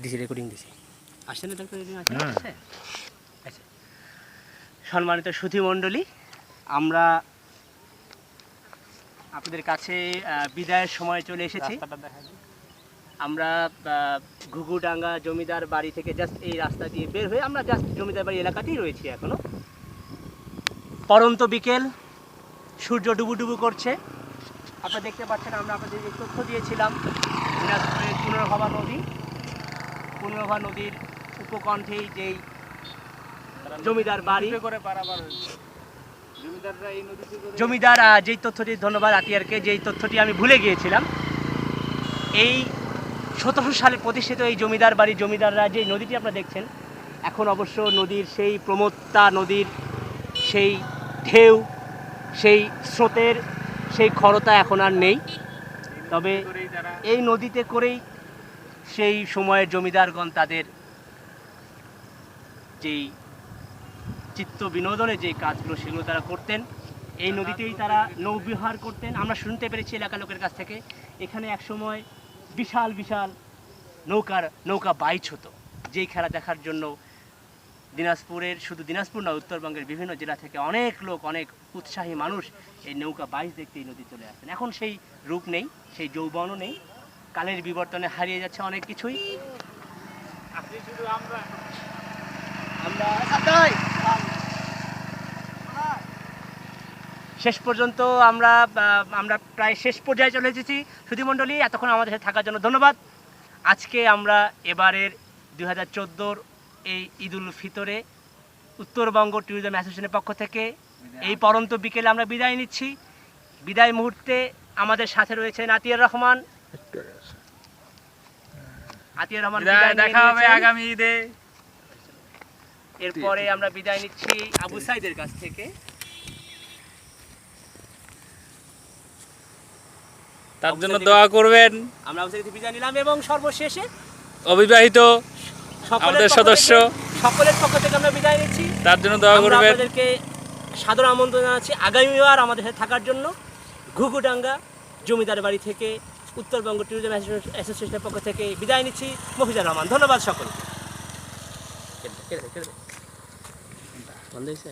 দিছি রেকর্ডিং দিছি আসছে না রেকর্ডিং আসছে আচ্ছা সম্মানিত সুধী মণ্ডলী আমরা আপনাদের কাছে বিদায়ের সময় চলে এসেছি আমরা ঘুঘুডাঙ্গা জমিদার বাড়ি থেকে জাস্ট এই রাস্তা দিয়ে বের হয়ে আমরা জাস্ট জমিদার বাড়ি এলাকাতেই রয়েছি এখনো পরন্ত বিকেল সূর্য ডুবু করছে আপনারা দেখতে পাচ্ছেন আমরা আপনাদের যে তথ্য দিয়েছিলাম দিনাজপুরের পুনর্ভবা নদীর উপকণ্ঠেই যেই জমিদার বাড়ি জমিদার যেই তথ্যটি ধন্যবাদ আতিয়ারকে যেই তথ্যটি আমি ভুলে গিয়েছিলাম এই 1700 সালে প্রতিষ্ঠিত এই জমিদার বাড়ি জমিদাররা যে নদীটি আপনারা দেখছেন এখন অবশ্য নদীর সেই প্রমত্তা নদীর সেই ঢেউ সেই স্রোতের সেই খরতা এখন আর নেই তবে এই নদীতে করেই সেই সময়ের জমিদারগণ তাদের যেই চিত্ত বিনোদনের যে কাজগুলো সেগুলো তারা করতেন এই নদীতেই তারা নৌবিহার করতেন আমরা শুনতে পেরেছি এলাকার লোকের কাছ থেকে এখানে একসময় বিশাল বিশাল নৌকা বাইচ হতো যেই খেলা দেখার জন্য দিনাজপুরের শুধু দিনাজপুর না উত্তরবঙ্গের বিভিন্ন জেলা থেকে অনেক লোক অনেক উৎসাহী মানুষ এই নৌকা বাইচ দেখতে এই নদী চলে আসেন এখন সেই রূপ নেই সেই যৌবনও নেই কালের বিবর্তনে হারিয়ে যাচ্ছে অনেক কিছুই শেষ পর্যন্ত আমরা প্রায় শেষ পর্যায়ে চলে এসেছি সুধীমণ্ডলী এতক্ষণ আমাদের সাথে থাকার জন্য ধন্যবাদ আজকে আমরা এবারের 2014 এই ঈদ উল ফিতরে উত্তরবঙ্গ ট্যুরিজম অ্যাসোসিয়েশনের পক্ষ থেকে এই পরন্ত বিকেলে আমরা বিদায় নিচ্ছি বিদায় মুহূর্তে আমাদের সাথে রয়েছেন আতিয়ার রহমান দেখা হবে আগামী ঈদে এরপরে আমরা বিদায় নিচ্ছি আবু সাইদের কাছ থেকে তার জন্য দোয়া করবেন আমরা আবু সাইদ থেকে বিদায় নিলাম এবং সর্বশেষে অবিবাহিত আমাদের সদস্য সকলের পক্ষ থেকে আমরা বিদায় নিচ্ছি তার জন্য দোয়া করবেন আপনাদেরকে সাদর আমন্ত্রণ জানাচ্ছি আগামীবার আমাদের সাথে থাকার জন্য ঘুঘুডাঙ্গা জমিদার বাড়ি থেকে উত্তরবঙ্গ ট্যুরিজম অ্যাসোসিয়েশনের পক্ষ থেকে বিদায় নিচ্ছি মফিজার রহমান ধন্যবাদ সকলকে বন্ধ হয়েছে